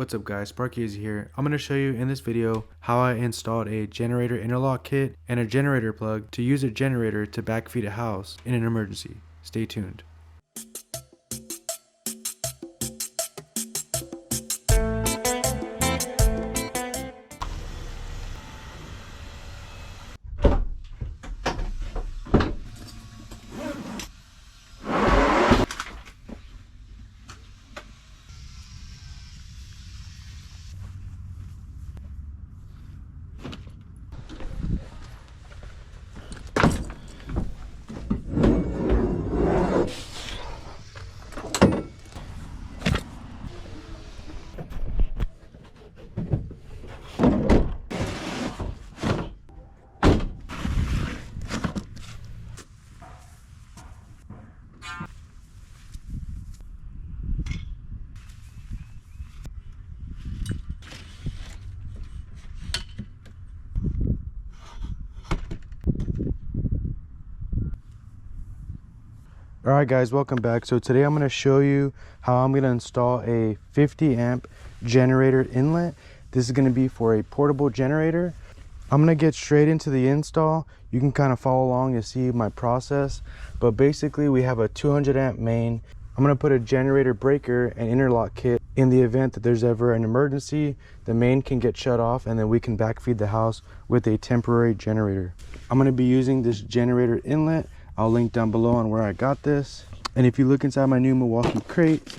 What's up guys, Sparky is here. I'm going to show you in this video how I installed a generator interlock kit and a generator plug to use a generator to backfeed a house in an emergency. Stay tuned. Alright guys, welcome back. So today I'm going to show you how I'm going to install a 50 amp generator inlet. This is going to be for a portable generator. I'm going to get straight into the install. You can kind of follow along and see my process. But basically we have a 200 amp main. I'm going to put a generator breaker and interlock kit. In the event that there's ever an emergency, the main can get shut off and then we can backfeed the house with a temporary generator. I'm going to be using this generator inlet. I'll link down below on where I got this. And if you look inside my new Milwaukee crate,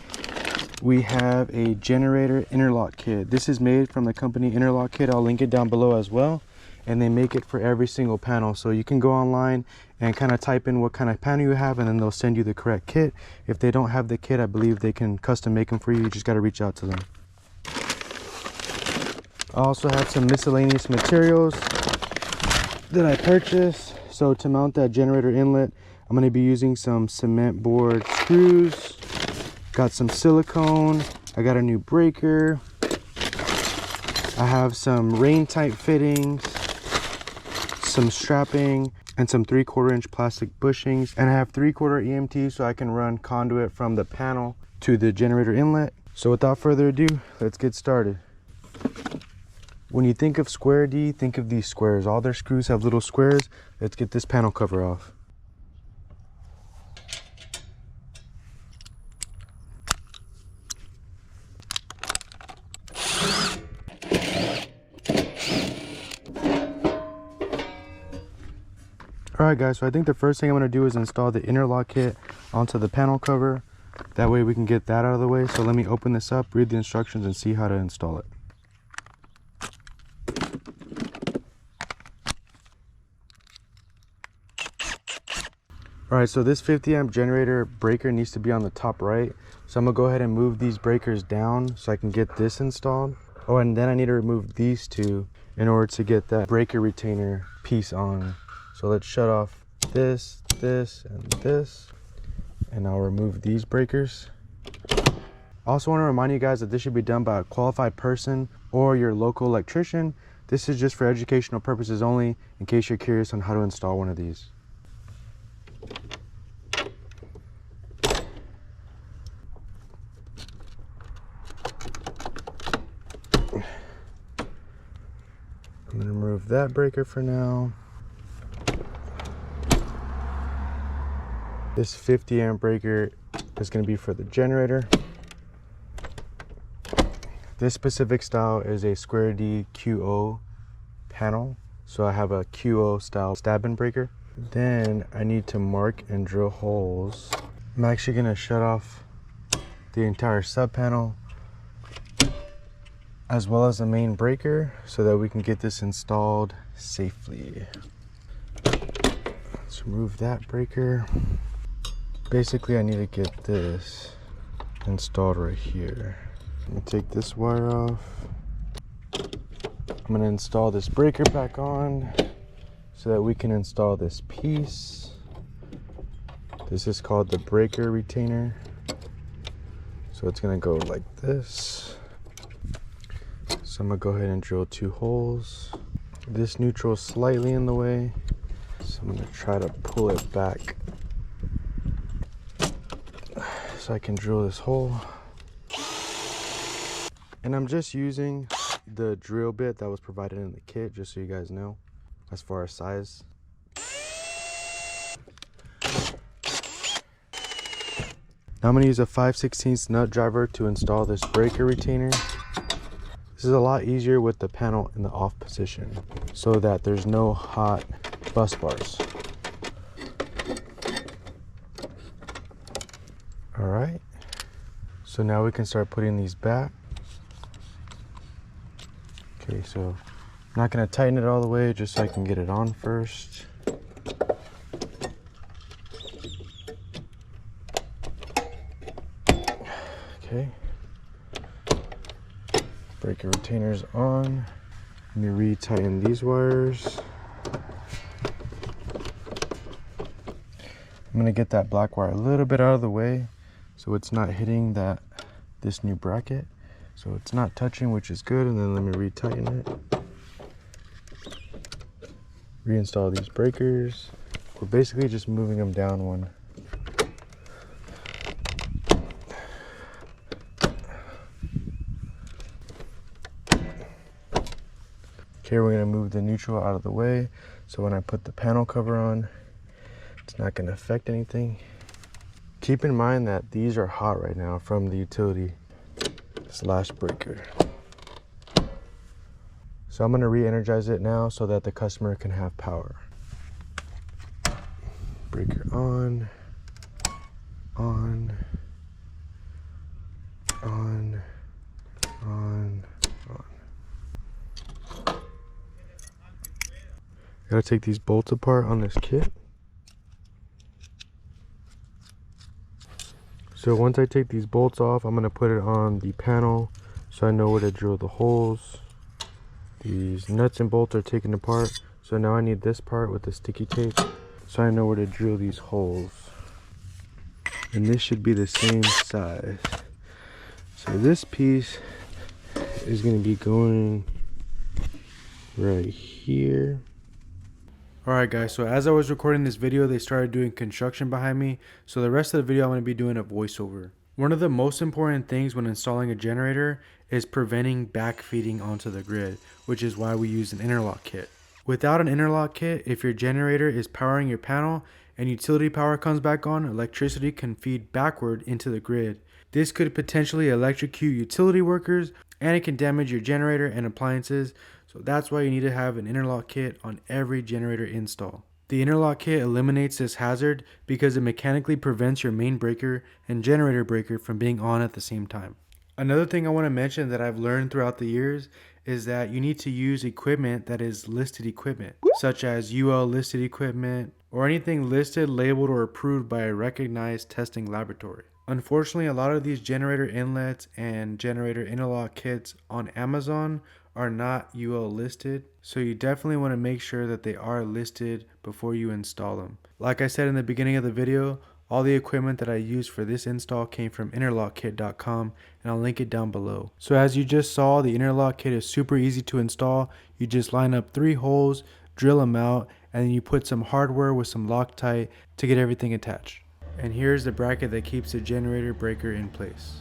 we have a generator interlock kit. This is made from the company Interlock Kit. I'll link it down below as well. And they make it for every single panel. So you can go online and kind of type in what kind of panel you have and then they'll send you the correct kit. If they don't have the kit, I believe they can custom make them for you. You just got to reach out to them. I also have some miscellaneous materials that I purchased. So to mount that generator inlet, I'm going to be using some cement board screws, got some silicone, I got a new breaker, I have some rain tight fittings, some strapping, and some 3/4 inch plastic bushings, and I have 3/4 EMT so I can run conduit from the panel to the generator inlet. So without further ado, let's get started. When you think of Square D, think of these squares. All their screws have little squares. Let's get this panel cover off. Alright guys, so I think the first thing I'm going to do is install the interlock kit onto the panel cover. That way we can get that out of the way. So let me open this up, read the instructions, and see how to install it. Alright, so this 50 amp generator breaker needs to be on the top right. So I'm going to go ahead and move these breakers down so I can get this installed. Oh, and then I need to remove these two in order to get that breaker retainer piece on. So let's shut off this, this, and this. And I'll remove these breakers. I also want to remind you guys that this should be done by a qualified person or your local electrician. This is just for educational purposes only, in case you're curious on how to install one of these. I'm going to remove that breaker for now. This 50 amp breaker is going to be for the generator. This specific style is a Square D QO panel. So I have a QO style stabbing breaker. Then I need to mark and drill holes. I'm actually going to shut off the entire sub panel as well as the main breaker so that we can get this installed safely. Let's remove that breaker. Basically I need to get this installed right here. I'm going to take this wire off. I'm going to install this breaker back on so that we can install this piece. This is called the breaker retainer. So it's going to go like this. So I'm going to go ahead and drill 2 holes. This neutral is slightly in the way, so I'm going to try to pull it back so I can drill this hole. And I'm just using the drill bit that was provided in the kit, just so you guys know, as far as size. Now I'm going to use a 5/16 nut driver to install this breaker retainer. This is a lot easier with the panel in the off position, so that there's no hot bus bars. Alright, so now we can start putting these back. Okay, so I'm not going to tighten it all the way, just so I can get it on first. Okay, breaker retainer's on. Let me re-tighten these wires. I'm going to get that black wire a little bit out of the way so it's not hitting this new bracket. So it's not touching, which is good. And then let me re-tighten it. Reinstall these breakers. We're basically just moving them down one. Okay, we're going to move the neutral out of the way, so when I put the panel cover on, it's not going to affect anything. Keep in mind that these are hot right now from the utility slash breaker. So I'm going to re-energize it now so that the customer can have power. Breaker on, on, on, on, on. Gotta take these bolts apart on this kit. So once I take these bolts off, I'm gonna put it on the panel so I know where to drill the holes. These nuts and bolts are taken apart, so now I need this part with the sticky tape so I know where to drill these holes. And this should be the same size. So this piece is gonna be going right here. Alright guys, so as I was recording this video, they started doing construction behind me, so the rest of the video I'm going to be doing a voiceover. One of the most important things when installing a generator is preventing backfeeding onto the grid, which is why we use an interlock kit. Without an interlock kit, if your generator is powering your panel and utility power comes back on, electricity can feed backward into the grid. This could potentially electrocute utility workers, and it can damage your generator and appliances. So that's why you need to have an interlock kit on every generator install. The interlock kit eliminates this hazard because it mechanically prevents your main breaker and generator breaker from being on at the same time. Another thing I want to mention that I've learned throughout the years is that you need to use equipment that is listed equipment, such as UL listed equipment or anything listed, labeled, or approved by a recognized testing laboratory. Unfortunately, a lot of these generator inlets and generator interlock kits on Amazon are not UL listed, so you definitely want to make sure that they are listed before you install them. Like I said in the beginning of the video, all the equipment that I used for this install came from interlockkit.com, and I'll link it down below. So as you just saw, the interlock kit is super easy to install. You just line up 3 holes, drill them out, and then you put some hardware with some Loctite to get everything attached. And here's the bracket that keeps the generator breaker in place.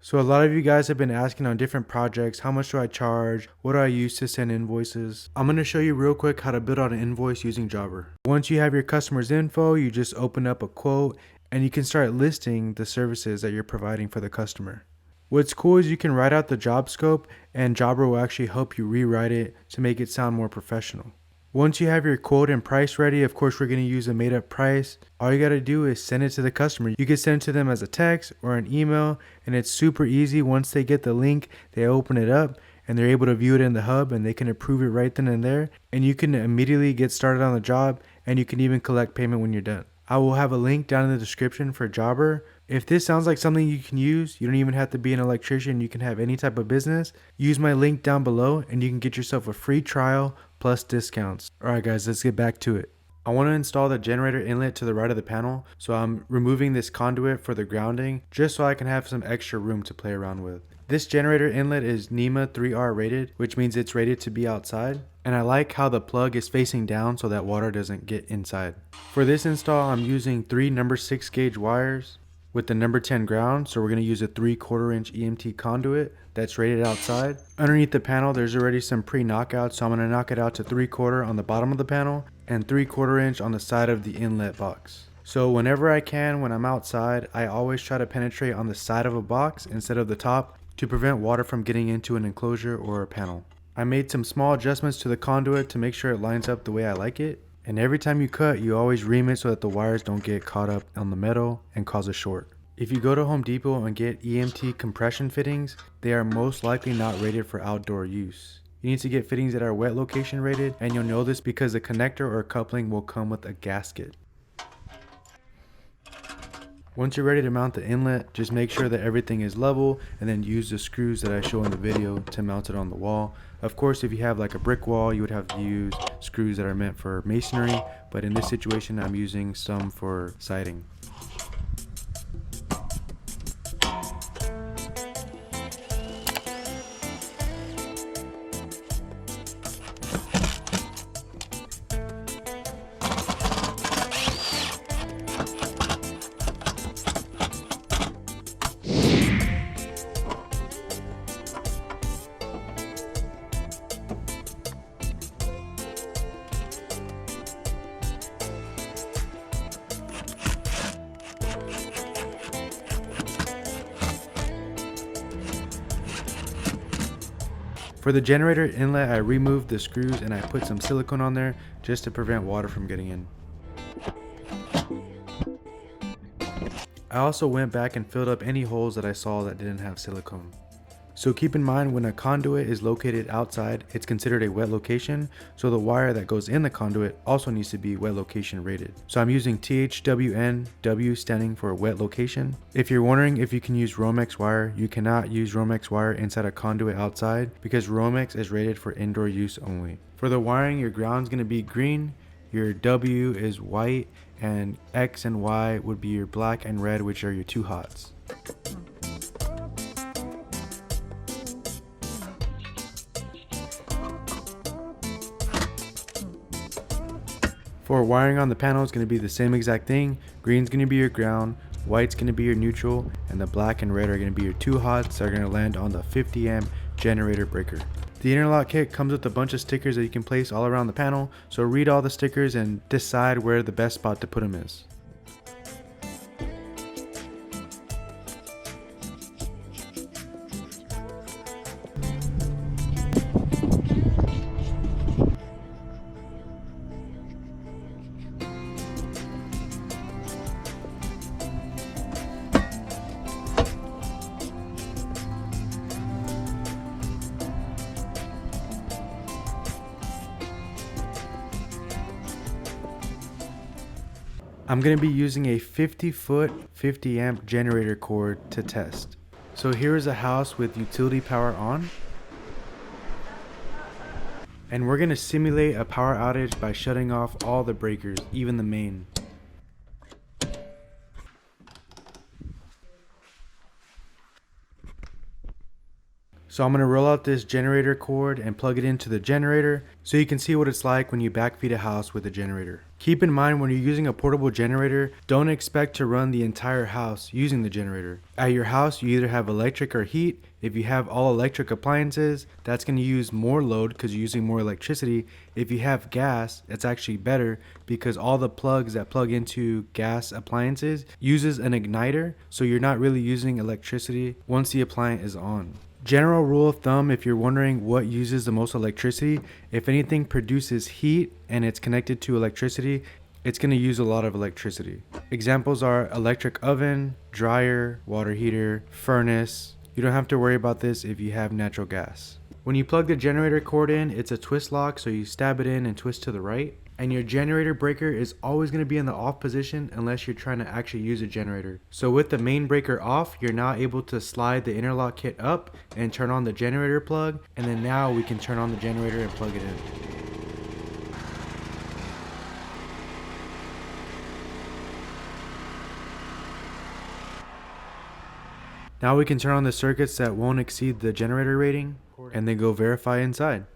So a lot of you guys have been asking on different projects, how much do I charge? What do I use to send invoices? I'm going to show you real quick how to build out an invoice using Jobber. Once you have your customer's info, you just open up a quote and you can start listing the services that you're providing for the customer. What's cool is you can write out the job scope and Jobber will actually help you rewrite it to make it sound more professional. Once you have your quote and price ready, of course we're going to use a made up price. All you got to do is send it to the customer. You can send it to them as a text or an email, and it's super easy. Once they get the link, they open it up and they're able to view it in the hub and they can approve it right then and there. And you can immediately get started on the job, and you can even collect payment when you're done. I will have a link down in the description for Jobber. If this sounds like something you can use, you don't even have to be an electrician, you can have any type of business. Use my link down below and you can get yourself a free trial plus discounts. Alright guys, let's get back to it. I want to install the generator inlet to the right of the panel, so I'm removing this conduit for the grounding just so I can have some extra room to play around with. This generator inlet is NEMA 3R rated, which means it's rated to be outside. And I like how the plug is facing down so that water doesn't get inside. For this install, I'm using 3 number 6 gauge wires. with the number 10 ground, so we're going to use a 3/4 inch EMT conduit that's rated outside. Underneath the panel there's already some pre-knockouts, so I'm going to knock it out to 3/4 on the bottom of the panel and 3/4 inch on the side of the inlet box. So whenever I can, when I'm outside, I always try to penetrate on the side of a box instead of the top to prevent water from getting into an enclosure or a panel. I made some small adjustments to the conduit to make sure it lines up the way I like it. And every time you cut, you always ream it so that the wires don't get caught up on the metal and cause a short. If you go to Home Depot and get EMT compression fittings, they are most likely not rated for outdoor use. You need to get fittings that are wet location rated, and you'll know this because the connector or coupling will come with a gasket. Once you're ready to mount the inlet, just make sure that everything is level and then use the screws that I show in the video to mount it on the wall. Of course, if you have like a brick wall, you would have to use screws that are meant for masonry, but in this situation I'm using some for siding. For the generator inlet, I removed the screws and I put some silicone on there just to prevent water from getting in. I also went back and filled up any holes that I saw that didn't have silicone. So keep in mind, when a conduit is located outside, it's considered a wet location, so the wire that goes in the conduit also needs to be wet location rated. So I'm using THWN, W standing for wet location. If you're wondering if you can use Romex wire, you cannot use Romex wire inside a conduit outside because Romex is rated for indoor use only. For the wiring, your ground's going to be green, your W is white, and X and Y would be your black and red, which are your two hots. For wiring on the panel, it's going to be the same exact thing. Green's going to be your ground, white's going to be your neutral, and the black and red are going to be your two hots that are going to land on the 50 amp generator breaker. The Interlock kit comes with a bunch of stickers that you can place all around the panel, so read all the stickers and decide where the best spot to put them is. I'm going to be using a 50-foot 50 amp generator cord to test. So here is a house with utility power on. And we're going to simulate a power outage by shutting off all the breakers, even the main. So I'm going to roll out this generator cord and plug it into the generator so you can see what it's like when you backfeed a house with a generator. Keep in mind, when you're using a portable generator, don't expect to run the entire house using the generator. At your house, you either have electric or heat. If you have all electric appliances, that's going to use more load because you're using more electricity. If you have gas, it's actually better because all the plugs that plug into gas appliances uses an igniter, so you're not really using electricity once the appliance is on. General rule of thumb, if you're wondering what uses the most electricity, if anything produces heat and it's connected to electricity, it's going to use a lot of electricity. Examples are electric oven, dryer, water heater, furnace. You don't have to worry about this if you have natural gas. When you plug the generator cord in, it's a twist lock, so you stab it in and twist to the right. And your generator breaker is always going to be in the off position unless you're trying to actually use a generator. So with the main breaker off, you're now able to slide the interlock kit up and turn on the generator plug, and then now we can turn on the generator and plug it in. Now we can turn on the circuits that won't exceed the generator rating and then go verify inside.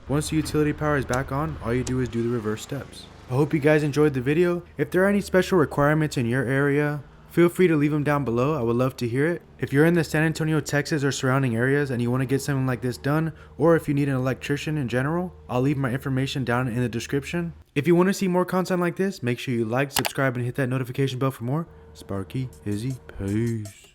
Once the utility power is back on, all you do is do the reverse steps. I hope you guys enjoyed the video. If there are any special requirements in your area, feel free to leave them down below. I would love to hear it. If you're in the San Antonio, Texas or surrounding areas and you want to get something like this done, or if you need an electrician in general, I'll leave my information down in the description. If you want to see more content like this, make sure you like, subscribe, and hit that notification bell for more. Sparky, Izzy, peace.